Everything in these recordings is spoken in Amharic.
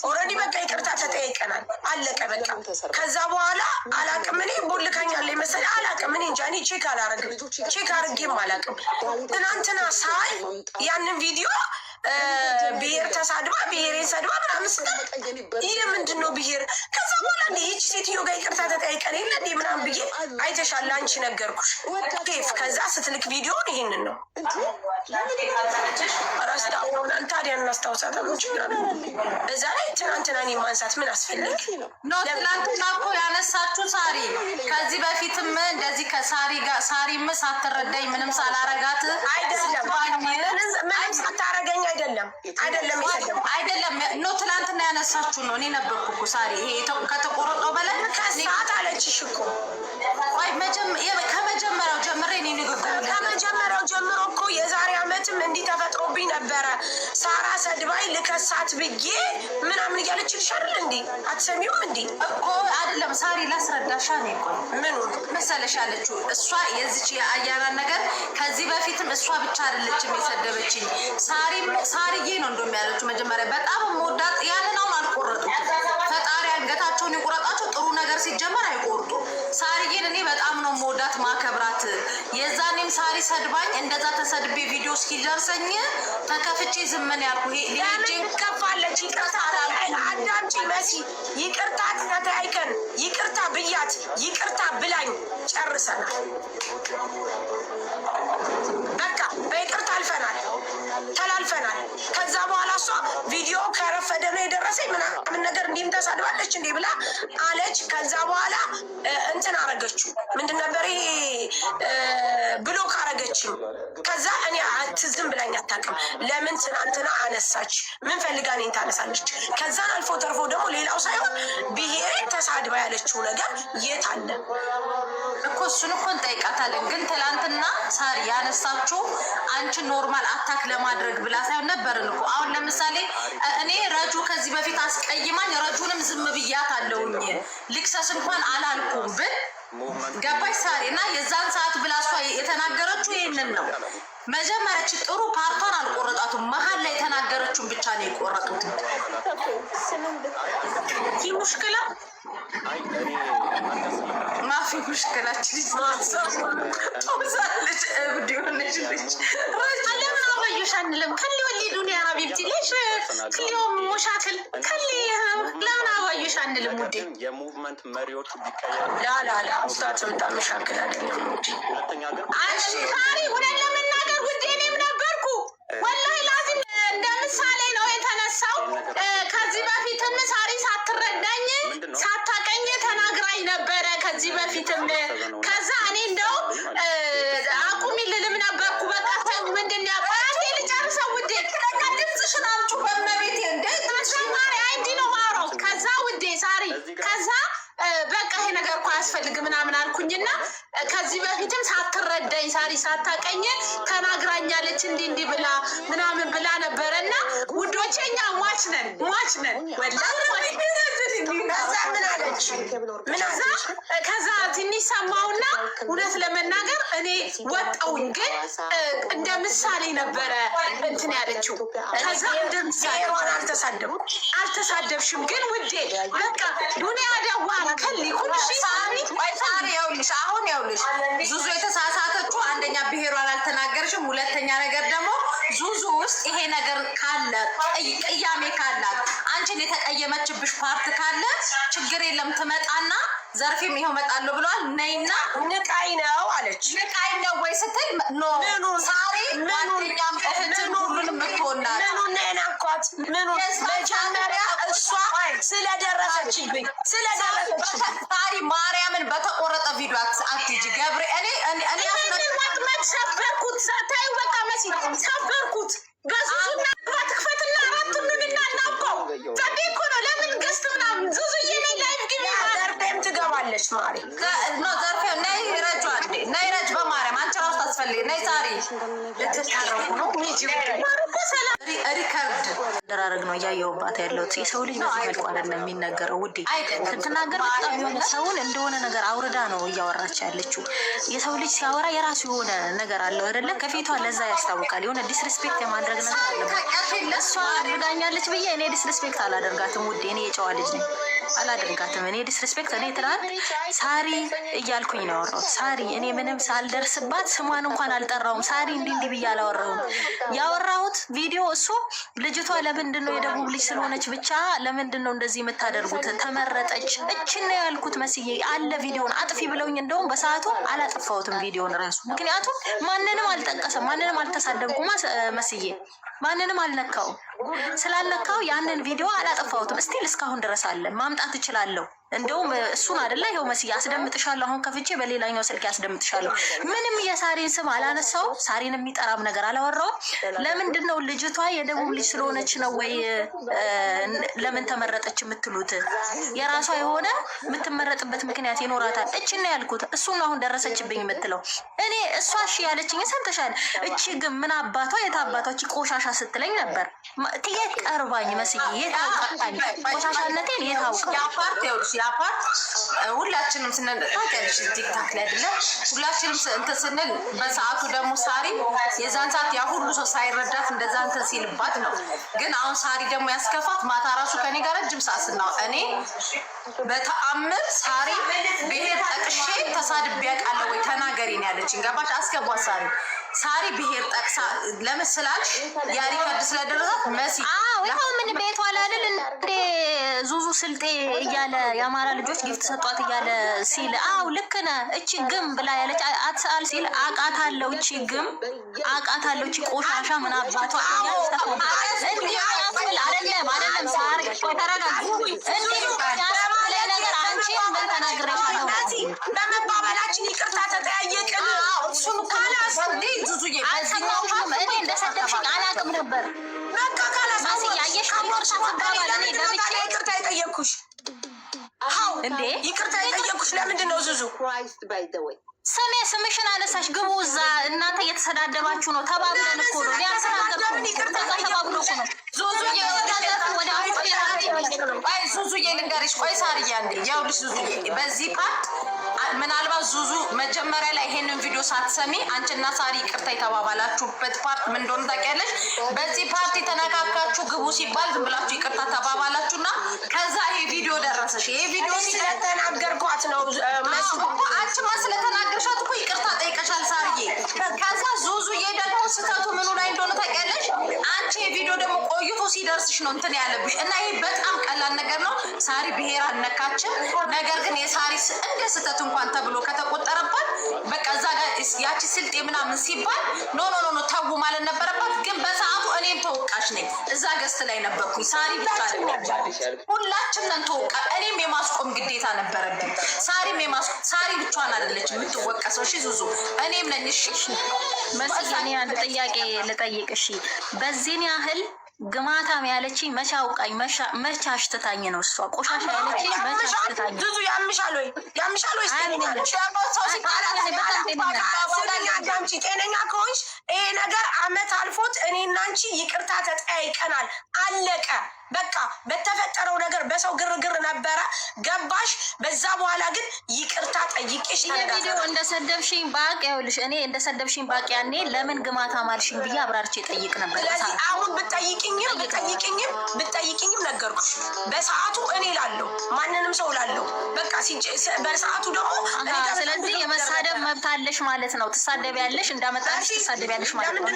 ኦልሬዲ በቃ ይቅርታ ተጠያይቀናል አለቀ በቃ ከዛ በኋላ አላቅም እኔ ቦልካኛል መሰለኝ አላቅም እኔ እንጃ እኔ ቼክ አላረግም ቼክ አርጌም አላቅም ትናንትና ሳይ ያንን ቪዲዮ ብሄር ተሳድባ ብሄሬን ሰድባ ምናምን ስታል ይህ ምንድን ነው ብሄር ከዛ በኋላ እንደ ይህች ሴትዮ ጋር ይቅርታ ተጠያይቀን የለ እንዴ ምናምን ብዬ አይተሻል አንቺ ነገርኩሽ ኬፍ ከዛ ስትልክ ቪዲዮን ይህንን ነው ረስታሆናል ታዲያ እናስታውሳታለን ችግር በዛ ላይ ትናንትና እኔ ማንሳት ምን አስፈልግ ነው ትናንትና እኮ ያነሳችሁ ሳሪ ከዚህ በፊትም እንደዚህ ከሳሪ ጋር ሳሪም ሳትረዳኝ ምንም ሳላረጋት አይደለም ምንም ሳታረገኝ አይደለም ነው ትላንትና ያነሳችሁ ነው እኔ ነበርኩ እኮ ሳሪ ይሄ ከተቆረጠው በላይ ከሰዓት አለችሽ እኮ ወይ ከመጀመሪያው ጀምሬ እኔ ንግግር ከመጀመሪያው ጀምሮ እኮ የዛሬ አመትም እንዲህ ተፈጥሮብኝ ነበረ ሳራ ሰድባይ ልከሳት ብዬ ምናምን እያለችልሽ አይደል እንዴ አትሰሚውም እንዴ እኮ አይደለም ሳሪ ላስረዳሻ ነው እኮ ምን መሰለሽ ያለችው እሷ የዚች የአያራን ነገር ከዚህ በፊትም እሷ ብቻ አይደለችም የሰደበችኝ ሳሪዬ ነው እንደውም ያለችው መጀመሪያ በጣም ሞዳት ያንን አሁን አልቆረጡት ፈጣሪ አንገታቸውን ይቆረጣቸው ጥሩ ነገር ሲጀመር አይቆርጡ ሳሪዬን እኔ በጣም ነው ሞዳት ማከብራት የዛኔም ሳሪ ሰድባኝ እንደዛ ተሰድቤ ቪዲዮ እስኪደርሰኝ ተከፍቼ ዝምን ያልኩ ይሄ ከፋለች ይቅርታ አዳምጪ መሲ ይቅርታ ተጠያይቀን ይቅርታ ብያት ይቅርታ ብላኝ ጨርሰናል በቃ በይቅርታ ተላልፈናል ከዛ በኋላ እሷ ቪዲዮ ከረፈደ ነው የደረሰኝ ምናምን ነገር እንዲህም ተሳድባለች እንዲህ ብላ አለች ከዛ በኋላ እንትን አረገችው ምንድን ነበር ይሄ ብሎክ አረገችው ከዛ እኔ አትዝም ብላኝ አታውቅም ለምን ትናንትና አነሳች ምን ፈልጋ እኔን ታነሳለች ከዛን አልፎ ተርፎ ደግሞ ሌላው ሳይሆን ብሄሬን ተሳድባ ያለችው ነገር የት አለ እኮ እሱን እኮ እንጠይቃታለን ግን ትላንትና ሳሪ ያነሳችው አንቺ ኖርማል አታክ ለማድረግ ብላ ሳይሆን ነበርን እኮ አሁን ለምሳሌ እኔ ረጁ ከዚህ በፊት አስቀይማኝ ረጁንም ዝም ብያት አለውኝ ልክሰስ እንኳን አላልኩም ብል ገባሽ ሳሪ እና የዛን ሰዓት ብላ እሷ የተናገረችው ይሄንን ነው መጀመሪያች ጥሩ ፓርቷን አልቆረጣቱም መሀል ላይ የተናገረችውን ብቻ ነው የቆረጡት ሙሽክላ ማፊ ሙሽክላችን ልጅ እብድ የሆነች ልጅ ለምን አባዮሽ አንልም ከሊ ወሊ ዱኒያ ሀቢብቲ ሌሽ ክሊዮም ሙሻክል ከሊ ለምን አባዮሽ አንልም ውዴ የሙቭመንት መሪዎቹ ቢቀየሩ ላላላ ውስጣቸው በጣም መሻክል አይደለም ውዴ ሳሪ ሁነን ለመናገር ውዴ እኔም ነበርኩ ወላሂ ላዚም እንደ ምሳሌ ነው የተነሳው ከዚህ በፊትም ሳሪ ሳትረዳኝ ሳታቀኝ ተናግራኝ ነበረ ከዚህ በፊትም ከዛ እኔ እንደው አቁሚ ልልም ነበርኩ በቃ ምንድን ያባቴ ልጨርሰው ውዴ ለካ ድምፅሽን አምጪ በመቤቴ እንደ ተሰማሪ አይዲ ነው ማውራው ከዛ ውዴ ሳሪ ከዛ በቃ ይሄ ነገር እኮ አያስፈልግም ምናምን አልኩኝና ከዚህ በፊትም ሳትረዳኝ ሳሪ ሳታቀኝ ተናግራኛለች እንዲህ ብላ ምናምን ብላ ነበረና ውዶቼኛ ሟች ነን ወላሂ ከዛ ትንሽ ሰማውና እውነት ለመናገር እኔ ወጣውኝ ግን እንደ ምሳሌ ነበረ እንትን ያለችው ከዛ እንደ ምሳሌ አልተሳደብሽም ግን ውዴ በቃ ዱንያ ደዋላ ከሊ ኩልሽ ሳሪ ያውልሽ አሁን ያውልሽ ዙዙ የተሳሳተችው አንደኛ ብሄሯን አልተናገርሽም ሁለተኛ ነገር ደግሞ ዙዙ ውስጥ ይሄ ነገር ካለ ቅያሜ ካላት አንቺን የተቀየመችብሽ ፓርት ካለ ችግር የለም ትመጣና ዘርፌም ይሄው መጣለው ብሏል ነይና ንቃይ ነው አለች ንቃይ ነው ወይ ስትል ኖ ሳሪ ማንኛም እህትን ሁሉንም ምትሆናል ነናኳት መጀመሪያ እሷ ስለደረሰችብኝ ሳሪ ማርያምን በተቆረጠ ቪዲዮ አትጂ ገብርኤል እኔ ሰበርኩት ሳታይ በቃ መሲ ሰበርኩት በዙዙና ባትክፈትና አራት ምንና እናውቀው ታዲኮ ነው ለምን ገስት ምናምን ዙዙዬ ነኝ ላይቭ ግቢ ዘርፌም ትገባለች ማሪ ኖ ዘርፌም ነይ ረጁ አንዴ ነይ ረጅ በማርያም አንቺ ራስ ታስፈልጊ ነይ ሳሪ ልትታረቁ ነው ሰላም ሪከርድ ደራረግ ነው እያየሁባት ያለሁት። የሰው ልጅ በዚህ መልኩ አይደለም የሚነገረው ውዴ። ስትናገር በጣም የሆነ ሰውን እንደሆነ ነገር አውርዳ ነው እያወራች ያለችው። የሰው ልጅ ሲያወራ የራሱ የሆነ ነገር አለው አይደለ? ከፊቷ ለዛ ያስታውቃል። የሆነ ዲስሪስፔክት የማድረግ ነገር አለበት። እሷ አድርጋኛለች ብዬ እኔ ዲስሪስፔክት አላደርጋትም ውዴ። እኔ የጨዋ ልጅ ነኝ፣ አላደርጋትም። እኔ ዲስሪስፔክት እኔ ትናንት ሳሪ እያልኩኝ ነው ያወራሁት። ሳሪ እኔ ምንም ሳልደርስባት ስሟን እንኳን አልጠራውም። ሳሪ እንዲህ ብዬ አላወራሁም። ያወራሁት ቪዲዮ እሱ ልጅቷ ለምንድን ነው የደቡብ ልጅ ስለሆነች ብቻ ለምንድን ነው እንደዚህ የምታደርጉት? ተመረጠች እችን ነው ያልኩት። መስዬ አለ ቪዲዮን አጥፊ ብለውኝ እንደውም በሰዓቱ አላጠፋሁትም ቪዲዮን ራሱ። ምክንያቱም ማንንም አልጠቀሰም፣ ማንንም አልተሳደብኩም። መስዬ ማንንም አልነካውም። ስላልነካው ያንን ቪዲዮ አላጠፋሁትም። እስቲል እስካሁን ድረስ አለ። ማምጣት እችላለሁ። እንደውም እሱን አይደለ ይኸው መስዬ አስደምጥሻለሁ። አሁን ከፍቼ በሌላኛው ስልክ ያስደምጥሻለሁ። ምንም የሳሪን ስም አላነሳው፣ ሳሪን የሚጠራም ነገር አላወራውም። ለምንድን ነው ልጅቷ የደቡብ ልጅ ስለሆነች ነው ወይ ለምን ተመረጠች የምትሉት? የራሷ የሆነ የምትመረጥበት ምክንያት ይኖራታል። እችን ነው ያልኩት። እሱን አሁን ደረሰችብኝ የምትለው እኔ እሷ እሺ ያለችኝ ሰምተሻል። እቺ ግን ምን አባቷ የት አባቷ እቺ ቆሻሻ ስትለኝ ነበር። የት ቀርባኝ መስዬ የት አውቃኝ ቆሻሻነቴን የት አውቃ ፓርት ሁላችንም ስንል ታውቂያለሽ፣ ቲክታክ ላይ አይደለ ሁላችንም እንትን ስንል በሰዓቱ ደግሞ ሳሪ የዛን ሰዓት ያ ሁሉ ሰው ሳይረዳት እንደዛ እንትን ሲልባት ነው። ግን አሁን ሳሪ ደግሞ ያስከፋት ማታ ራሱ ከኔ ጋር ረጅም ሰዓት ስናው እኔ በተአምር ሳሪ ብሄር ጠቅሼ ተሳድቤ አውቃለሁ ወይ ተናገሪ ነው ያለችኝ። ገባሽ? አስገቧት ሳሪ ብሄር ጠቅሳ ለምስላልሽ ያ ሪከርድ ስለደረሳት መሲ ይኸው ምን ቤቷ አላልል እንዴ ዙዙ ስልጤ እያለ የአማራ ልጆች ጊፍት ሰጧት እያለ ሲል አው ልክ ነህ እቺ ግም ብላ ያለች አትሳል ሲል አቃታለሁ እቺ ግም አቃታለሁ እቺ ቆሻሻ ምን አባቷ አይደለም ሳሪ ተረጋጊ። ነገር አንቺ ምን ተናግረሻለሁ? በመባባላችን ይቅርታ ተጠያየቅን። እሱም ካላስ እንዴ ዙዙዬ እኔ እንደሰደብሽኝ አላውቅም ነበር። በቃ ካላስ ያየሽ ይቅርታ የጠየኩሽ እንዴ ይቅርታ የጠየኩሽ ለምንድን ነው ዙዙ? ስሜ ስምሽን አነሳሽ። ግቡ እዛ እናንተ እየተሰዳደባችሁ ነው። ተባብለን እኮ ነው ያሰናገርኩ። ይቅርታ ተባብሎ እኮ ነው ዙዙዬ ዙዙዬ ልንገርሽ። ቆይ ሳርዬ አንዴ ያውልሽ ዙዙዬ በዚህ ፓርት ምናልባት ዙዙ መጀመሪያ ላይ ይሄንን ቪዲዮ ሳትሰሚ አንቺና ሳሪ ይቅርታ የተባባላችሁበት ፓርት ምን እንደሆነ ታውቂያለሽ? በዚህ ፓርት የተነካካችሁ ግቡ ሲባል ዝም ብላችሁ ይቅርታ ተባባላችሁና ከዛ ይሄ ቪዲዮ ደረሰሽ። ይሄ ቪዲዮ ስለተናገርኳት ነው አንቺማ ስለተናገርሻት እኮ ይቅርታ ጠይቀሻል ሳርዬ። ከዛ ዙዙዬ ደግሞ ስህተቱ ምኑ ላይ እንደሆነ ታውቂያለሽ? አንቺ የቪዲዮ ደግሞ ቆይቶ ሲደርስሽ ነው እንትን ያለብሽ እና ይሄ በጣም ቀላል ነገር ነው። ሳሪ ብሄር አልነካችም። ነገር ግን የሳሪ እንደ ስህተት እንኳን ተብሎ ከተቆጠረባት በቃ እዛ ጋር ያቺ ስልጤ ምናምን ሲባል ኖ ተው ማለት ነበረባት። ግን በሰዓቱ እኔም ተወቃሽ ነኝ። እዛ ገስት ላይ ነበርኩኝ። ሳሪ ብቻ ሁላችንም ተወቃ። እኔም የማስቆም ግዴታ ነበረብኝ። ሳሪ ብቻዋን አይደለችም የምትወቀሰው። እሺ ዙዙ እኔም ነኝ። እሺ መስያኔ አንድ ጥያቄ ልጠይቅ። እሺ በዚህን ያህል ግማታም ያለችኝ መቼ አውቃኝ መቼ አሽትታኝ ነው እሷ ቆሻሻ ያለችኝ መቼ አሽትታኝ? ዙዙ ያምሻል ወይ ጤነኛ ከሆንሽ ይሄ ነገር አመት አልፎት እኔና አንቺ ይቅርታ ተጠያይቀናል። አለቀ በቃ። በተፈጠረው ነገር በሰው ግርግር ነበረ ገባሽ? በዛ በኋላ ግን ይቅርታ ጠይቄሽ ቪዲዮ እንደሰደብሽኝ ባቅ ያውልሽ እኔ እንደሰደብሽኝ ባቅ ያኔ ለምን ግማታ ማልሽኝ ብዬ አብራርቼ ጠይቅ ነበር። ስለዚህ አሁን ብጠይቅኝም ነገርኩሽ በሰዓቱ እኔ ላለው ማንንም ሰው ላለው በቃ በሰዓቱ ደግሞ ስለዚህ የመሳደብ መብት አለሽ ማለት ነው። ትሳደቢያለሽ፣ እንዳመጣልሽ ትሳደቢያለሽ ማለት ነው።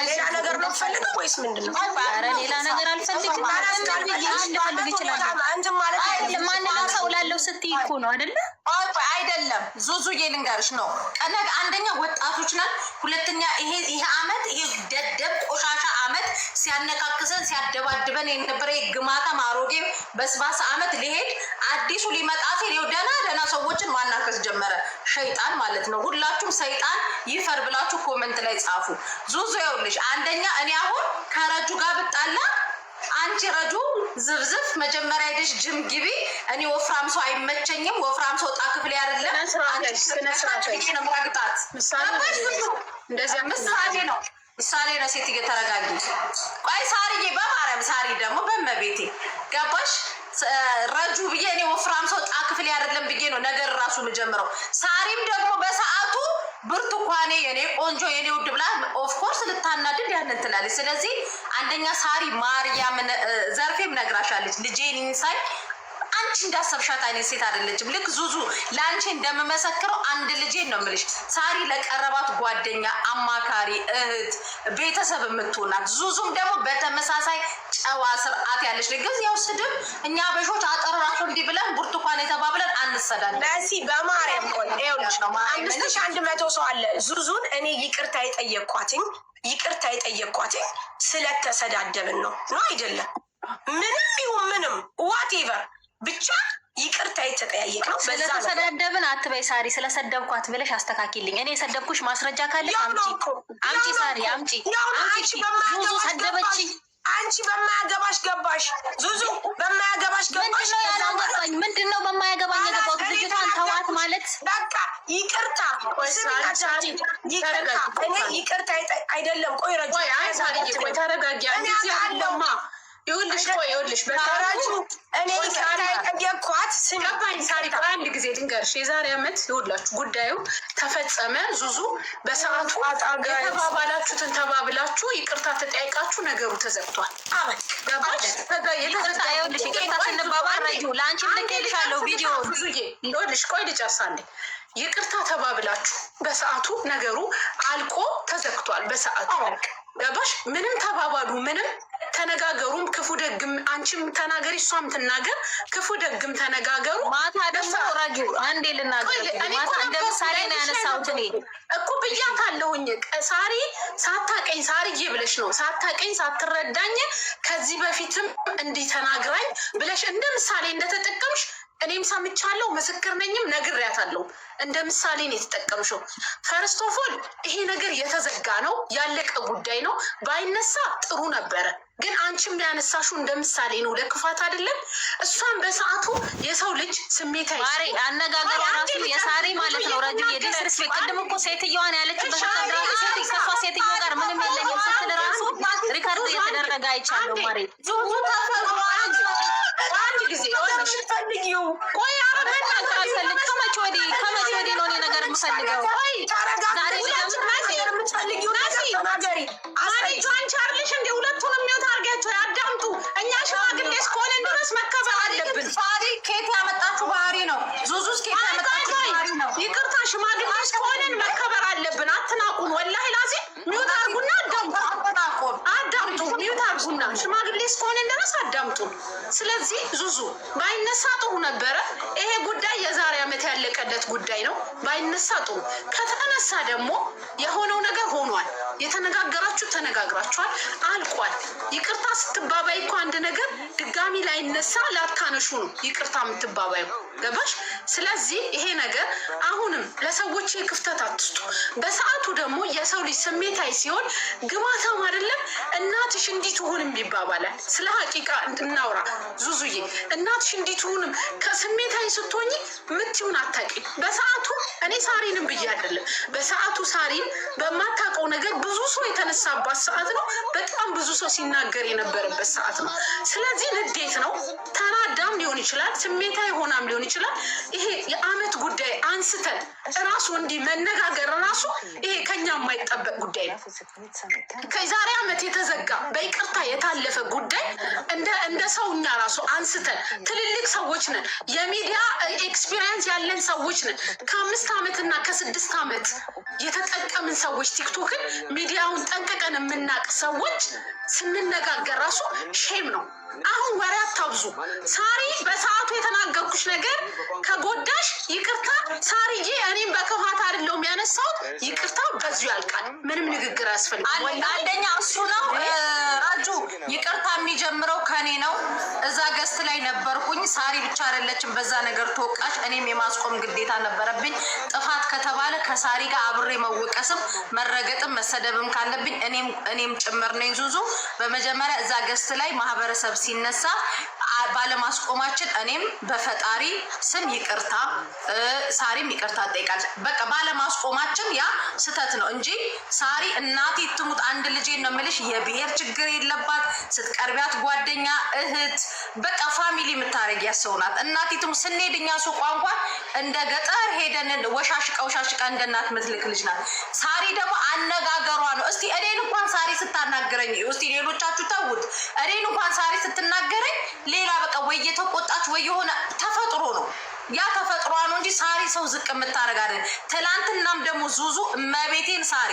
ሌላ ነገር ነው ፈልገው ወይስ ምንድነው? ሌላ ነገር አልፈልግም። ልፈልግ ይችላል ማንንም ሰው ላለው ስትይ እኮ ነው አይደለ? አይደለም ዙዙዬ ልንገርሽ ነው። አንደኛ ወጣቶች ነን፣ ሁለተኛ ይሄ አመት ይሄ ደደብ ቆሻሻ አመት ሲያነካክሰን ሲያደባድበን የነበረ ግማታ ማሮጌ በስባሳ አመት ሊሄድ አዲሱ ሊመጣ ሲል ደህና ሰዎችን ማናከስ ጀመረ። ሸይጣን ማለት ነው። ሁላችሁም ሰይጣን ይፈር ብላችሁ ኮሜንት ላይ ጻፉ። ዙዙ ይኸውልሽ አንደኛ እኔ አሁን ከረጁ ጋር ብጣላ አንቺ ረጁ ዝብዝፍ መጀመሪያ ሄደሽ ጅም ግቢ። እኔ ወፍራም ሰው አይመቸኝም። ወፍራም ሰው ጣ ክፍል አይደለም። አንቺ ምሳሌ ነው። ምሳሌ ነው ሴት እየተረጋጊ ቆይ ሳሪዬ በማርያም ሳሪ ደግሞ በመቤቴ ገባሽ ረጁ ብዬ እኔ ወፍራም ሰው ጣ ክፍል አይደለም ብዬ ነው ነገር ራሱ የምጀምረው። ሳሪም ደግሞ በሰዓቱ ብርቱካኔ የኔ ቆንጆ የኔ ውድ ብላ ኦፍ ኮርስ ልታናድድ ያንን ትላለች። ስለዚህ አንደኛ ሳሪ ማርያምን ዘርፌም ነግራሻለች ልጄን ኢንሳይ አንቺ እንዳሰብሻት አይነት ሴት አይደለችም። ልክ ዙዙ ለአንቺ እንደምመሰክረው አንድ ልጄን ነው የምልሽ። ሳሪ ለቀረባት ጓደኛ፣ አማካሪ፣ እህት፣ ቤተሰብ የምትሆናት ዙዙም ደግሞ በተመሳሳይ ጨዋ ስርዓት ያለች ግን ያው ስድብ እኛ በሾች አጠራራሹ እንዲህ ብለን ብርቱካን የተባብለን አንሰዳለን። በሲ በማርያም ነው 5100 ሰው አለ። ዙዙን እኔ ይቅርታ የጠየቅኳትኝ ስለተሰዳደብን ነው አይደለም። ምንም ይሁን ምንም ዋቴቨር ብቻ ይቅርታ የተጠያየቅ ነው። ስለተሰዳደብን አትበይ ሳሪ። ስለሰደብኳት ብለሽ አስተካኪልኝ። እኔ የሰደብኩሽ ማስረጃ ካለሽ አምጪ ሳሪ አምጪ። ዙዙ ሰደበች። አንቺ በማያገባሽ ገባሽ። ዙዙ በማያገባሽ ገባሽ። ምንድነው በማያገባኝ የገባሁት? ልጅቷን ተዋት ማለት በቃ ይቅርታ ይቅርታ አይደለም። ቆይ ረጁ ተረጋጊ። ይኸውልሽ በታራጁ እኔ የጠየቅኳት ገባኝ። ሳሪ አንድ ጊዜ ልንገርሽ፣ የዛሬ ዓመት ይኸውላችሁ ጉዳዩ ተፈጸመ። ዙዙ በሰዓቱ የተባባላችሁትን ተባብላችሁ ይቅርታ ተጠያይቃችሁ ነገሩ ተዘግቷል። ገባሽ? ይቅርታ ስንባባል ረጁ ለአንቺ ልኬልሻለሁ ቪዲዮ። ብዙዬ ይኸውልሽ ቆይ ልጨርሳለሁ። ይቅርታ ተባብላችሁ በሰዓቱ ነገሩ አልቆ ተዘግቷል። በሰዓቱ ገባሽ? ምንም ተባባሉ ምንም ተነጋገሩም ክፉ ደግም አንቺም ተናገሪ እሷም ትናገር ክፉ ደግም ተነጋገሩ። ማታ ደግሞ ረጁ አንዴ ልናገር ማታ እንደ ምሳሌ ነው ያነሳሁት እኔ እኮ ብያታለሁኝ። ሳሪ ሳታቀኝ ሳርዬ ብለሽ ነው ሳታቀኝ ሳትረዳኝ ከዚህ በፊትም እንዲህ ተናግራኝ ብለሽ እንደ ምሳሌ እንደተጠቀምሽ እኔም ሰምቻለሁ፣ ምስክር ነኝም ነግሬያታለሁ። እንደ ምሳሌ ነው የተጠቀምሽው። ፈርስት ኦፍ ኦል ይሄ ነገር የተዘጋ ነው ያለቀ ጉዳይ ነው። ባይነሳ ጥሩ ነበረ፣ ግን አንቺም ያነሳሽው እንደ ምሳሌ ነው፣ ለክፋት አይደለም። እሷን በሰዓቱ የሰው ልጅ ስሜታዊ ማሪ አነጋገሯ ራሱ የሳሪ ማለት ነው ረጁ የዲስሪስፔክት ቅድም እኮ ሴትዮዋን ያለችበት ተደራጅ ከሷ ሴትዮ ጋር ምንም የለኝም ስትል ራሱ ሪከርድ እየተደረገ አይቻለሁ። ማሪ አንድ ጊዜ ፈልጊው ቆይ መናገር አልፈልግ ከመቼ ወዲህ ነው እኔ ነገር የምፈልገው? ዛሬ የምትፈልጊው ተናገሪ። አንቺ አይደለሽ እንደ ሁለቱን የሚወት አድርጋቸው ያዳምጡ። እኛ ሽማግሌ እስከሆነ ድረስ መከበር አለብን። ሳሪ ኬት ያመጣችሁ ባህሪ ነው። ዙዙስ ኬት ያመጣችሁ ባህሪ ነው። ይቅርታ ሽማግሌ እስከሆነን መከበር አለብን። አትናቁን። ወላሂ ላዚ ሚውት አድርጉና አዳምጡ። ሚውት አድርጉና ሽማግሌ እስከሆነን ድረስ አዳምጡ። ስለዚህ ዙዙ ባይነሳ ጥሩ ነበረ። ይሄ ጉዳይ የዛሬ ዓመት ያለቀለት ጉዳይ ነው። ባይነሳ ጥሩ። ከተነሳ ደግሞ የሆነው ነገር ሆኗል። የተነጋገራችሁ ተነጋግራችኋል፣ አልቋል። ይቅርታ ስትባባይ እኮ አንድ ነገር ድጋሚ ላይነሳ ላታነሹ ነው ይቅርታ የምትባባዩ። ገባሽ? ስለዚህ ይሄ ነገር አሁንም ለሰዎች ክፍተት አትስጡ። በሰዓቱ ደግሞ የሰው ልጅ ስሜታዊ ሲሆን ግማታም አይደለም እናትሽ እንዲህ ትሁንም ይባባላል። ስለ ሀቂቃ እናውራ ዙዙዬ። እናትሽ እንዲህ ትሁንም ከስሜታዊ ስትሆኝ ምትሁን አታውቂም። በሰዓቱ እኔ ሳሪንም ብዬ አይደለም በሰዓቱ ሳሪን በማታውቀው ነገር ብዙ ሰው የተነሳባት ሰዓት ነው። በጣም ብዙ ሰው ሲናገር የነበረበት ሰዓት ነው። ስለዚህ ንዴት ነው። ተናዳም ሊሆን ይችላል፣ ስሜታዊ ሆናም ሊሆን ይችላል። ይሄ የአመት ጉዳይ አንስተን ራሱ እንዲህ መነጋገር ራሱ ይሄ ከኛ የማይጠበቅ ጉዳይ ነው። ከዛሬ አመት የተዘጋ በይቅርታ የታለፈ ጉዳይ እንደ ሰውኛ ራሱ አንስተን ትልልቅ ሰዎች ነን፣ የሚዲያ ኤክስፒሪየንስ ያለን ሰዎች ነን። ከ5 ዓመትና ከ6 ዓመት የተጠቀምን ሰዎች ቲክቶክን ሚዲያውን ጠንቅቀን የምናቅ ሰዎች ስንነጋገር ራሱ ሼም ነው። አሁን ወሬ አታብዙ። ሳሪ በሰዓቱ የተናገርኩሽ ነገር ከጎዳሽ ይቅርታ ሳሪዬ፣ እኔም በክፋት አይደለሁም ያነሳሁት። ይቅርታ በዚሁ ያልቃል። ምንም ንግግር አያስፈልግም። አንደኛ እሱ ነው ራጁ። ይቅርታ የሚጀምረው ከኔ ነው። እዛ ገስት ላይ ነበርኩኝ። ሳሪ ብቻ አይደለችም በዛ ነገር ተወቃሽ። እኔም የማስቆም ግዴታ ነበረብኝ። ጥፋት ከተባለ ከሳሪ ጋር አብሬ መወቀስም መረገጥም መሰደብም ካለብኝ እኔም ጭምር ነኝ። ዙዙ በመጀመሪያ እዛ ገስት ላይ ማህበረሰብ ሲነሳ ባለማስቆማችን እኔም በፈጣሪ ስም ይቅርታ ሳሪም ይቅርታ ጠይቃለች። በቃ ባለማስቆማችን ያ ስተት ነው እንጂ ሳሪ እናቴ ትሙት አንድ ልጄ ነው የምልሽ የብሔር ችግር የለባት። ስትቀርቢያት ጓደኛ እህት በቃ ፋሚሊ የምታረጊ ያሰውናት እናቴ ትሙት። ስንሄድ እኛ ሱቋ እንኳን እንደ ገጠር ሄደን ወሻሽቃ እንደ እናት ምትልክ ልጅ ናት። ሳሪ ደግሞ አነጋገሯ ነው። እስቲ እኔን እንኳን ሳሪ ስታናገረኝ እስቲ ሌሎቻችሁ ተውት። እኔን እንኳን ሳሪ ስትናገረኝ ሌላ በቃ ወይ የተቆጣች ወይ የሆነ ተፈጥሮ ነው ያ ተፈጥሯ ነው እንጂ ሳሪ ሰው ዝቅ የምታረግ አይደል። ትላንትናም ደግሞ ዙዙ እመቤቴን ሳሪ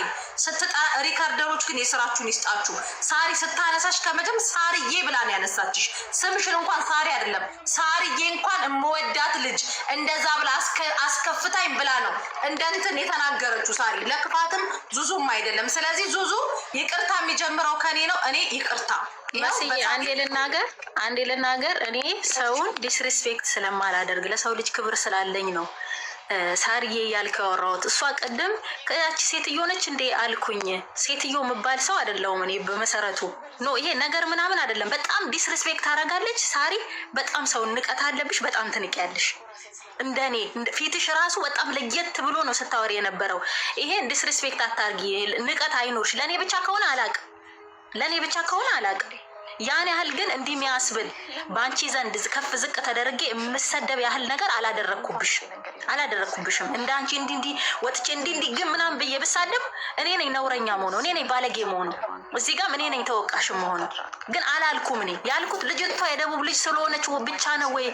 ሪካርደሮች ግን የስራችሁን ይስጣችሁ። ሳሪ ስታነሳሽ ከመጀም ሳሪዬ ብላ ነው ያነሳችሽ። ስምሽን እንኳን ሳሪ አይደለም ሳሪዬ እንኳን እመወዳት ልጅ እንደዛ ብላ አስከፍታኝ ብላ ነው እንደንትን የተናገረችው ሳሪ። ለክፋትም ዙዙም አይደለም። ስለዚህ ዙዙ ይቅርታ የሚጀምረው ከኔ ነው። እኔ ይቅርታ መስዬ አንዴ ልናገር እኔ ሰውን ዲስሪስፔክት ስለማላደርግ ለሰው ልጅ ክብር ስላለኝ ነው ሳርዬ ያልከው ያወራሁት። እሷ ቀደም ከያቺ ሴትዮ ነች እንዴ አልኩኝ። ሴትዮ የምባል ሰው አይደለሁም እኔ በመሰረቱ ኖ ይሄ ነገር ምናምን አይደለም። በጣም ዲስሪስፔክት ታደርጋለች ሳሪ። በጣም ሰው ንቀት አለብሽ። በጣም ትንቂያለሽ። እንደኔ ፊትሽ ራሱ በጣም ለየት ብሎ ነው ስታወሪ የነበረው። ይሄ ዲስሪስፔክት አታርጊ። ንቀት አይኖርሽ። ለኔ ብቻ ከሆነ አላቅም ያን ያህል ግን እንዲህ የሚያስብል በአንቺ ዘንድ ከፍ ዝቅ ተደርጌ የምሰደብ ያህል ነገር አላደረግኩብሽም። እንደ አንቺ እንዲህ ወጥቼ እንዲህ ግን ምናምን ብዬ ብሳደብ እኔ ነኝ ነውረኛ መሆኑ፣ እኔ ነኝ ባለጌ መሆኑ፣ እዚህ ጋር እኔ ነኝ ተወቃሽ መሆኑ። ግን አላልኩም። እኔ ያልኩት ልጅቷ የደቡብ ልጅ ስለሆነች ብቻ ነው ወይ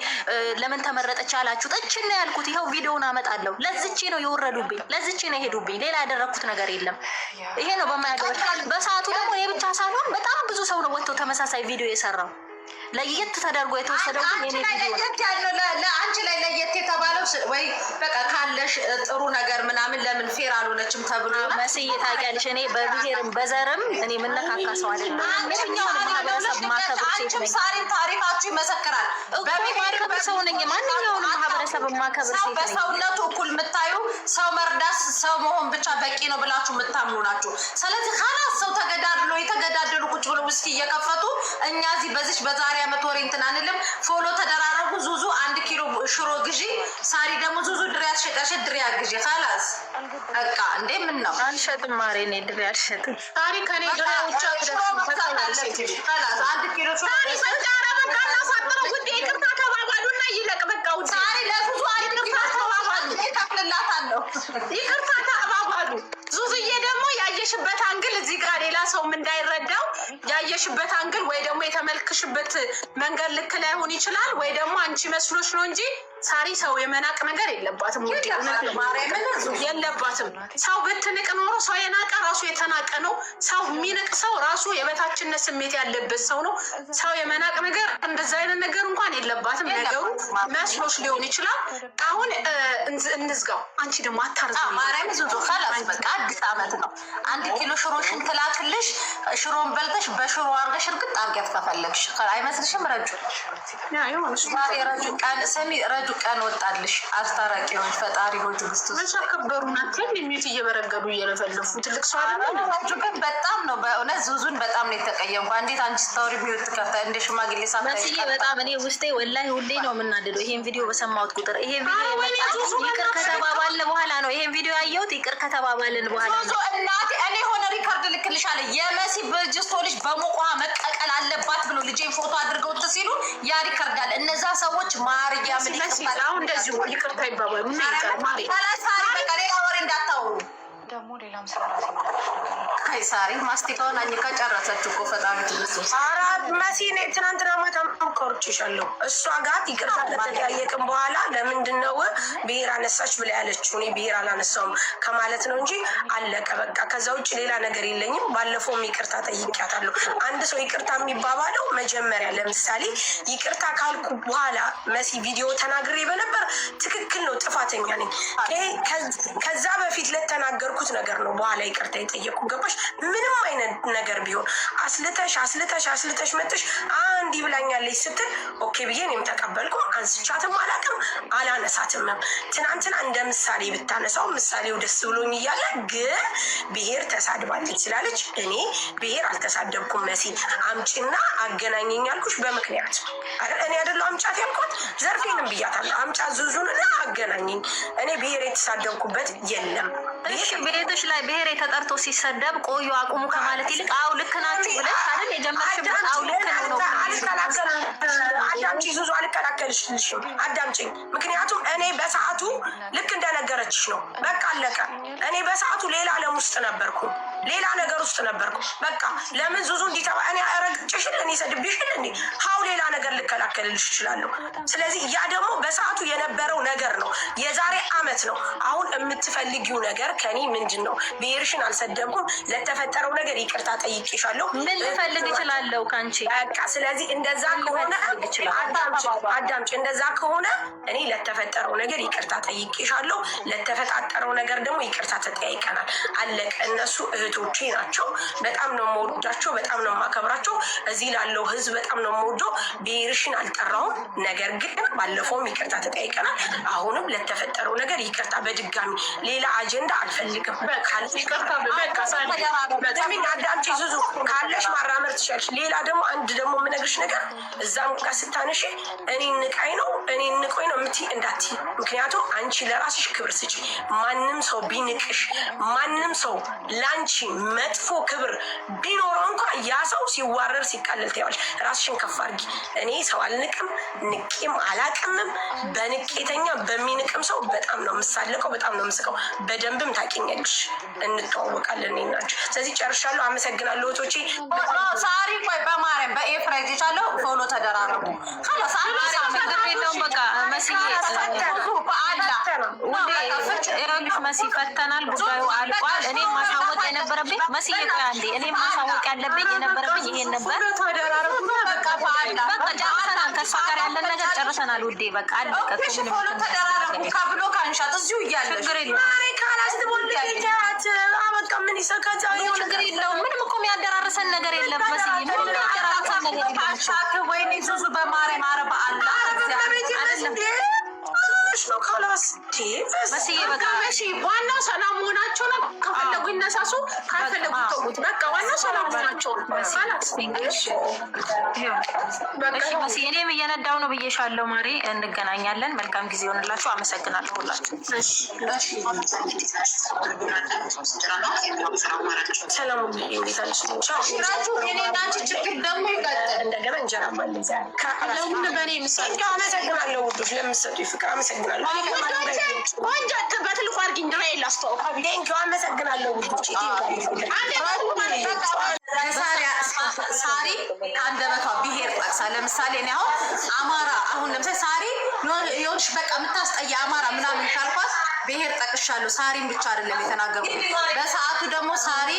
ለምን ተመረጠች አላችሁ? ጠችን ነው ያልኩት። ይኸው ቪዲዮውን አመጣለሁ። ለዝቼ ነው የወረዱብኝ፣ ለዝቼ ነው የሄዱብኝ። ሌላ ያደረግኩት ነገር የለም። ይሄ ነው በማያገባ። በሰዓቱ ደግሞ እኔ ብቻ ሳልሆን በጣም ብዙ ሰው ነው ወጥቶ ተመሳሳይ ቪዲዮ የሰራው። ለየት ተደርጎ የተወሰደው አንቺ ላይ ለየት የተባለው ወይ በቃ ካለሽ ጥሩ ነገር ምናምን ለምን ፌር አልሆነችም ተብሎ መስዬ ታውቂያለሽ። እኔ በብሔርም በዘርም እኔ የምነካካ ሰው አይደለም። ማንኛውንም ማህበረሰብ ማከብር ሴት ነኝ። ሳሪን ታሪካችሁ ይመሰክራል። በማከብር ሰው ነኝ። ማንኛውንም ማህበረሰብ ማከብር ሴት ነኝ። በሰውነቱ እኩል የምታዩ ሰው መርዳት ሰው መሆን ብቻ በቂ ነው ብላችሁ የምታምኑ ናችሁ። ስለዚህ ካላስ ሰው የተገዳደሉ ቁጭ ብለው ውስኪ እየከፈቱ እኛ እዚህ በዚች በዛሬ ዓመት ወሬ እንትን አንልም። ፎሎ ተደራረጉ። ዙዙ 1 ኪሎ ሽሮ ግዢ፣ ሳሪ ደግሞ ዙዙ ድሪያት ሸጠሽ ድሪያ ግዢ። ካላስ በቃ እንዴ ምን ነው አንሸጥም። ማሬ እኔ ድሪያ አልሸጥም። ሳሪ ከኔ ድሪያ ውጭ ካላስ 1 ኪሎ ሽሮ ይቅርታ ተባባሉና ይለቅ። በቃ ሳሪ ለዙዙ ይቅርታ ተባባሉ። ይከፍልላታለሁ። ይቅርታ ተባባሉ። ዙዙዬ ደግሞ ያየሽበት አንግል እዚህ ጋር ሌላ ሰውም እንዳይረዳው ያየሽበት አንግል ወይ ደግሞ የተመልክሽበት መንገድ ልክ ላይሆን ይችላል፣ ወይ ደግሞ አንቺ መስሎሽ ነው እንጂ ሳሪ ሰው የመናቅ ነገር የለባትም። የለባትም። ሰው ብትንቅ ኖሮ ሰው የናቀ ራሱ የተናቀ ነው። ሰው የሚንቅ ሰው ራሱ የበታችነት ስሜት ያለበት ሰው ነው። ሰው የመናቅ ነገር እንደዛ አይነት ነገር እንኳን የለባትም። ነገሩ መስሎሽ ሊሆን ይችላል። አሁን እንዝጋው። አንቺ ደግሞ አታርዙ። ማርያም ዙዙ ካላስ በቃ አዲስ ዓመት ነው። 1 ኪሎ ሽሮሽን ትላክልሽ። ሽሮን በልተሽ በሽሮ አርገሽ እርግጥ አርገት ከፈለግሽ አይመስልሽም? ረጁ ቀን ወጣልሽ። አስታራቂ ሆን ፈጣሪ ሆይ ትግስቱ መቻከበሩና ሚት እየበረገዱ እየለፈለፉ ትልቅ ሰው አይደለም። ረጁ ግን በጣም ነው በእውነት ዙዙን በጣም ነው የተቀየምኩ። እንዴት አንቺ ስታወሪ ሚውት ከፍታ እንደ ሽማግሌ መስዬ በጣም እኔ ውስጤ ወላሂ ሁሌ ነው የምናደደው። ይሄን ቪዲዮ በሰማሁት ቁጥር ይሄ ቪዲዮ ይቅር ከተባባልን በኋላ ነው ይሄን ቪዲዮ ያየሁት። ይቅር ከተባባልን በኋላ ነው እናቴ እኔ ሆነ ሪካርድ ልክልሻለሁ። የመሲ ብርጅስቶ ልጅ በሞቋ መቀቀል አለባት ብሎ ልጄን ፎቶ አድርገው ሲሉ ያ ሪካርድ አለ። እነዛ ሰዎች ማርያም ልክልሻለሁ። አሁን እንደዚህ ይቅርታ ይባባሉ እና ይቀር ማሪ ታላሳሪ በቀሬ ወሬ እንዳታወሩ ደግሞ ሌላም ሰራራሲ አይ ሳሪ ማስቲካውን አኝካ ጨረሰችው እኮ ፈጣሪ ትግስት። ኧረ መሲ እኔ ትናንትና ማታ ቆርጬሻለሁ። እሷ ጋር ይቅርታ ከተጠያየቅን በኋላ ለምንድን ነው ብሔር አነሳች ብላ ያለችው? እኔ ብሔር አላነሳውም ከማለት ነው እንጂ አለቀ በቃ። ከዛ ውጭ ሌላ ነገር የለኝም። ባለፈውም ይቅርታ ጠይቄያታለሁ። አንድ ሰው ይቅርታ የሚባባለው መጀመሪያ ለምሳሌ ይቅርታ ካልኩ በኋላ መሲ ቪዲዮ ተናግሬ በነበር ትክክል ነው፣ ጥፋተኛ ነኝ። ከዛ በፊት ለተናገርኩት ነገር ነው በኋላ ይቅርታ የጠየቁ ገባሽ? ምንም አይነት ነገር ቢሆን አስልተሽ መጥተሽ አንዲ ብላኛለች ስትል ኦኬ ብዬ እኔም ተቀበልኩ። አንስቻትም አላውቅም አላነሳትም። ትናንትና እንደ ምሳሌ ብታነሳው ምሳሌው ደስ ብሎኝ እያለ ግን ብሄር ተሳድባለች ስላለች እኔ ብሄር አልተሳደብኩም። መሲ አምጪና አገናኘኝ ያልኩሽ በምክንያት እኔ አይደለሁ አምጫት ያልኳት። ዘርፌንም ብያታለሁ አምጫት ዙዙንና አገናኘኝ። እኔ ብሄር የተሳደብኩበት የለም። ቤትሽ ላይ ብሄር የተጠርቶ ሲሰደብ ቆዩ አቁሙ ከማለት ይልቅ አው ልክ ናችሁ ብለሽ አይደል የጀመርሽበት? አው ልክ ነው። አዳምጪ ዙዙ፣ አልከላከልሽልሽም። አዳምጪኝ። ምክንያቱም እኔ በሰዓቱ ልክ እንደነገረችሽ ነው። በቃ አለቀ። እኔ በሰዓቱ ሌላ ዓለም ውስጥ ነበርኩ፣ ሌላ ነገር ውስጥ ነበርኩ። በቃ ለምን ዙዙ እንዲተባ እኔ ረግጭሽል እኔ ሰድብሽል እንዴ ሀው ሌላ ነገር ልከላከልልሽ እችላለሁ። ስለዚህ ያ ደግሞ በሰዓቱ የነበረው ነገር ነው፣ የዛሬ አመት ነው። አሁን የምትፈልጊው ነገር ከኔ ምንድን ነው? ብሄርሽን አልሰደብኩም። ለተፈጠረው ነገር ይቅርታ ጠይቄሻለሁ። ምን ልፈልግ እችላለሁ ካንቺ? በቃ ስለዚህ እንደዛ ከሆነ አዳምጪ። እንደዛ ከሆነ እኔ ለተፈጠረው ነገር ይቅርታ ጠይቄሻለሁ። ለተፈጣጠረው ነገር ደግሞ ይቅርታ ተጠያይቀናል። አለቀ። እነሱ እህቶቼ ናቸው። በጣም ነው የምወዳቸው፣ በጣም ነው የማከብራቸው። እዚህ ላለው ህዝብ በጣም ነው የምወደው። ብሄርሽን አልጠራውም። ነገር ግን ባለፈውም ይቅርታ ተጠያይቀናል። አሁንም ለተፈጠረው ነገር ይቅርታ። በድጋሚ ሌላ አጀንዳ አልፈልግም። አዳምጪ ዙዙ፣ ካለሽ ማራመር ትችላለሽ። ሌላ ደግሞ አንድ ደግሞ የምነግርሽ ነገር እዛም ጋር ስታነሺ እኔ ንቃይ ነው የምትይ እንዳትይ። ምክንያቱም አንቺ ለራስሽ ክብር ስጪ። ማንም ሰው ቢንቅሽ፣ ማንም ሰው ለአንቺ መጥፎ ክብር ቢኖረው እንኳ ያ ሰው ሲዋረር ሲቃለል ታያለሽ። ራስሽን ከፍ አድርጊ። እኔ ሰው አልንቅም፣ ንቄም አላቅምም። በንቄተኛ በሚንቅም ሰው በጣም ነው የምሳለቀው፣ በጣም ነው የምስቀው። በደንብም ታውቂኛለሽ፣ እንተዋወቃለን እኔ እና አንቺ። ስለዚህ ጨርሻለሁ። አመሰግናለሁ እህቶቼ። ሳሪ ቆይ በማርያም በኤፍሬጅ ቻለው ፎሎ ተደራረጉ። በቃ መስዬ መሲ ፈተናል። ጉዳዩ አልቋል። እኔ ማሳወቅ የነበረብኝ መስዬ ቆይ አንዴ፣ እኔ ማሳወቅ ያለብኝ የነበረብኝ ይሄን ነበር። በቃ ጨርሰናል። ከእሷ ጋር ያለን ነገር ጨርሰናል ውዴ። በቃ አለቀ። ተደራረጉ ከብሎ ካንሻት እዚሁ እያለሽ ችግር የለውም። ችግር የለውም። ምንም እኮ የሚያደራርሰን ነገር የለም መስዬ። ምንም የሚያደራርሰን ነገር የለም። ወይኔ ዙዙ በማርያም አረባ አለ ነው ካላስ መስዬ በቃ እሺ፣ ዋናው ሰላም መሆናቸው ነው። ከፈለጉ ይነሳሱ፣ ካልፈለጉ ተውት። በቃ ዋናው ሰላም መሆናቸው ነው። ካላስ እሺ መስዬ፣ እኔም እየነዳው ነው ብዬሻለሁ ማሪ። እንገናኛለን። መልካም ጊዜ ይሆንላችሁ። አመሰግናለሁ ሁላችሁ። ሰላም ችግር ደግሞ ይቀጥል። እንደገና እንጀራ ማለዛ ካለሁን በኔ ምሳሌ አመሰግናለሁ ውዶች ለምትሰጡኝ ፍቅር አመሰግናለሁ። ወንጀት በትልቁ አድርጊኝ ድሬ ላስተዋውቅ። አመሰግናለሁ ውዶች። ሳሪ ከአንደበቷ ብሄር ጠቅሳ ለምሳሌ እኔ አማራ አሁን ለምሳሌ ሳሪ የሆንሽ በቃ የምታስጠያ አማራ ምናምን ካልኳት ብሄር ጠቅሻለሁ። ሳሪን ብቻ አይደለም የተናገርኩት። በሰዓቱ ደግሞ ሳሪ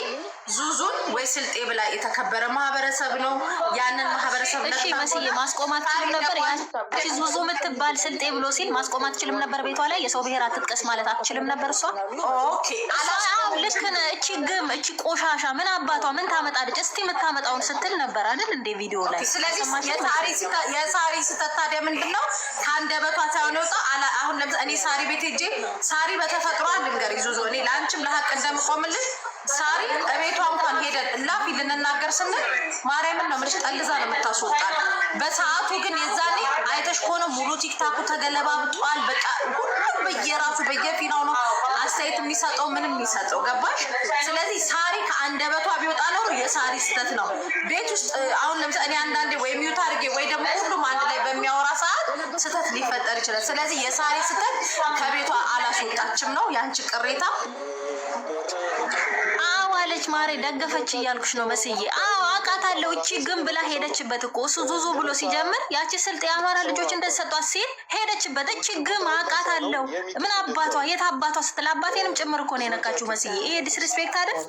ዙዙን ወይ ስልጤ ብላ የተከበረ ማህበረሰብ ነው። ያንን ማህበረሰብ እሺ መስዬ ማስቆማት ትችልም ነበር። ያቺ ዙዙ የምትባል ስልጤ ብሎ ሲል ማስቆማት ትችልም ነበር። ቤቷ ላይ የሰው ብሄር አትጥቀስ ማለት አትችልም ነበር እሷ። ኦኬ ልክ ነህ። እቺ ግም እቺ ቆሻሻ ምን አባቷ ምን ታመጣለች? እስቲ የምታመጣውን ስትል ነበር አይደል እንደ ቪዲዮ ላይ። ስለዚህ የሳሪ ስህተት ታዲያ ምንድን ነው? ከአንደበቷ ሳይሆን የወጣው አሁን ለምሳሌ እኔ ሳሪ ቤት ሄጄ ሳሪ በተፈጥሮ ልንገርሽ ዙዙ፣ እኔ ለአንቺም ለሀቅ እንደምቆምልሽ ሳሪ እቤቷ እንኳን ሄደን እላፊ ልንናገር ስንል ማርያምን ነው የምልሽ ጠልዛ ነው የምታስወጣል። በሰዓቱ ግን የዛኔ አይተሽ ከሆነ ሙሉ ቲክታኩ ተገለባብጧል። በቃ ሁሉም በየራሱ በየፊናው ነው አስተያየት የሚሰጠው ምንም የሚሰጠው ገባሽ? ስለዚህ ሳሪ ከአንደበቷ ቢወጣ ነው የሳሪ ስህተት ነው። ቤት ውስጥ አሁን ለምሳሌ እኔ አንዳንዴ ወይ ሚዩት አድርጌ ወይ ደግሞ ሁሉም አንድ ላይ በሚያወራ ሰዓት ስህተት ሊፈጠር ይችላል። ስለዚህ የሳሪ ስህተት ከቤቷ አላስወጣችም ነው ያንቺ ቅሬታ። አለች ማሬ ደገፈች እያልኩሽ ነው መስዬ። አዎ አውቃታለሁ። እቺ ግን ብላ ሄደችበት እኮ እሱ ዙዙ ብሎ ሲጀምር ያቺ ስልጤ የአማራ ልጆች እንደሰጧት ሲል ሄደችበት። እቺ ግን አውቃታለሁ። ምን አባቷ የት አባቷ ስትል አባቴንም ጭምር እኮ ነው የነካችው መስዬ። ይሄ ዲስሪስፔክት አይደል?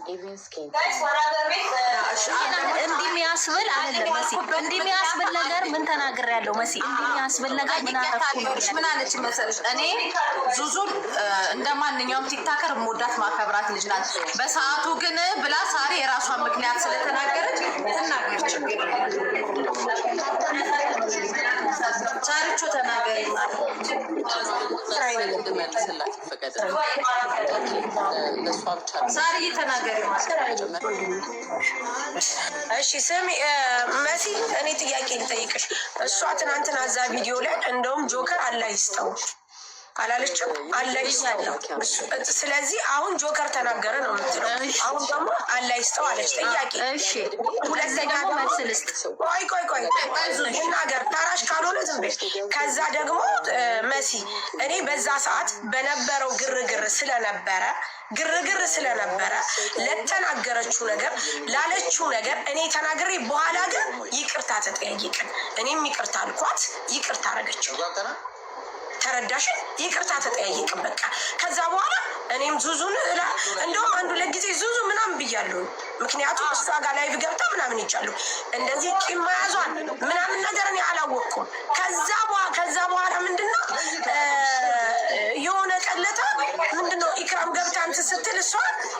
እንዲህ የሚያስብል አይደለም መሲ። እንዲህ የሚያስብል ነገር ምን ተናግሬያለሁ መሲ? እንዲህ የሚያስብል ነገር ምን አረኩልሽ? ምን አለች መሰለሽ? እኔ ዙዙን እንደማንኛውም ቲክታከር ሞዳት ማከብራት ልጅ ናት። በሰዓቱ ግን ብላ ሳሪ የራሷን ምክንያት ስለተናገረች ተናገረች። እሺ ስሚ መሲ፣ እኔ ጥያቄ ልጠይቅሽ። እሷ ትናንትና እዛ ቪዲዮ ላይ እንደውም ጆከር አላህ ይስጠው አላለችም? አላህ ይስጠው። ስለዚህ አሁን ጆከር ተናገረ ነው የምትለው። አሁን ደግሞ አላህ ይስጠው አለች። ጥያቄ ሁለተኛ ቆይ እናገር ታራሽ ካልሆነ ዝም በይ። ከዛ ደግሞ መሲ፣ እኔ በዛ ሰዓት በነበረው ግርግር ስለነበረ ለተናገረችው ነገር ላለችው ነገር እኔ ተናግሬ በኋላ ግን ይቅርታ ተጠያየቅን። እኔም ይቅርታ አልኳት፣ ይቅርታ አረገችው። ተረዳሽን? ይቅርታ ተጠያየቅን በቃ። ከዛ በኋላ እኔም ዙዙን እንደውም አንዱ ለጊዜ ዙዙ ምናምን ብያለሁ። ምክንያቱም እሷ ጋር ላይቭ ገብታ ምናምን ይቻሉ እንደዚህ ቂም መያዟን ምናምን ነገር እኔ አላወቅኩም። ከዛ በኋላ ምንድነው የሆነ ቀለታ ምንድነው ኢክራም ገብታ እንትን ስትል እሷ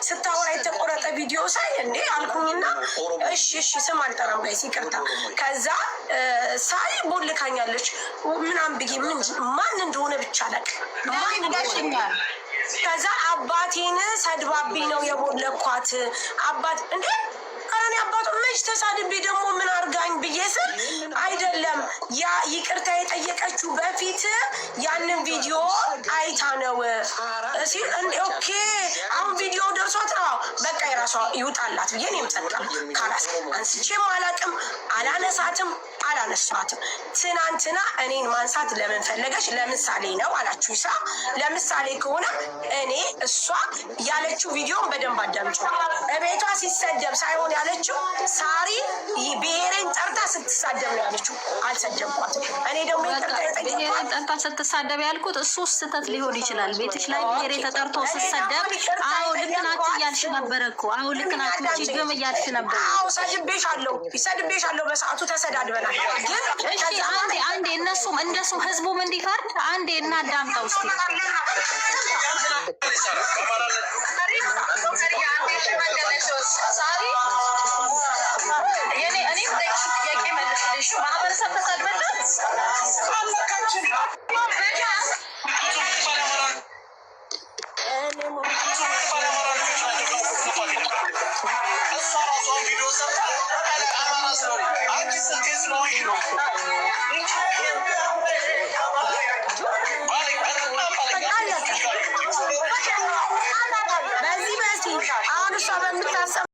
ስታወራ የተቆረጠ ቪዲዮ ሳይ እንዴ አልኩኝና እሺ ስም አልጠራም ጋይስ ይቅርታ። ከዛ ሳይ ቦልካኛለች ምናምን ብዬ ማን እንደሆነ ብቻ ለቅ ደሽኛል። ከዛ አባቴን ሰድባብኝ ነው የቦለኳት። አባት እንዴ አራኔ አባቱ መች ተሳድቤ ደግሞ ምን አርጋኝ ብዬ ስል አይደለም ያ ይቅርታ የጠየቀችው በፊት ያንን ቪዲዮ አይታ ነው ሲል እንዴ ኦኬ አሁን ቪዲዮ ደርሷት ነው በቃ የራሷ ይውጣላት ብዬ እኔም ጸጥታ ካላስ አንስቼም አላቅም አላነሳትም አላነሳትም። ትናንትና እኔን ማንሳት ለምን ፈለገች? ለምሳሌ ነው አላችሁ ይሳ ለምሳሌ ከሆነ እኔ እሷ ያለችው ቪዲዮን በደንብ አዳምጪው። እቤቷ ሲሰደብ ሳይሆን ያለችው ሳሪ ብሔሬን ጠርታ ስትሳደብ ነው ያለችው። አልሰደብኳትም። እኔ ደግሞ ብሔሬን ጠርታ ስትሳደብ ያልኩት እሱ ስህተት ሊሆን ይችላል። ቤትሽ ላይ ብሔሬ ተጠርቶ ስትሰደብ አዎ ልክ ናችሁ እያልሽ ነበረ እኮ። አዎ ልክ ናችሁ ችግም እያልሽ ነበር። አዎ ሰድቤሻለሁ በሰዓቱ ተሰዳድበናል። ግን አንዴ እነሱም እንደሱም ህዝቡም እንዲፈርድ አንዴ እናዳምጠው እስቲ። ማህበረሰብ ተሰድበለት በዚህ አሁን እሷ በምታሰብ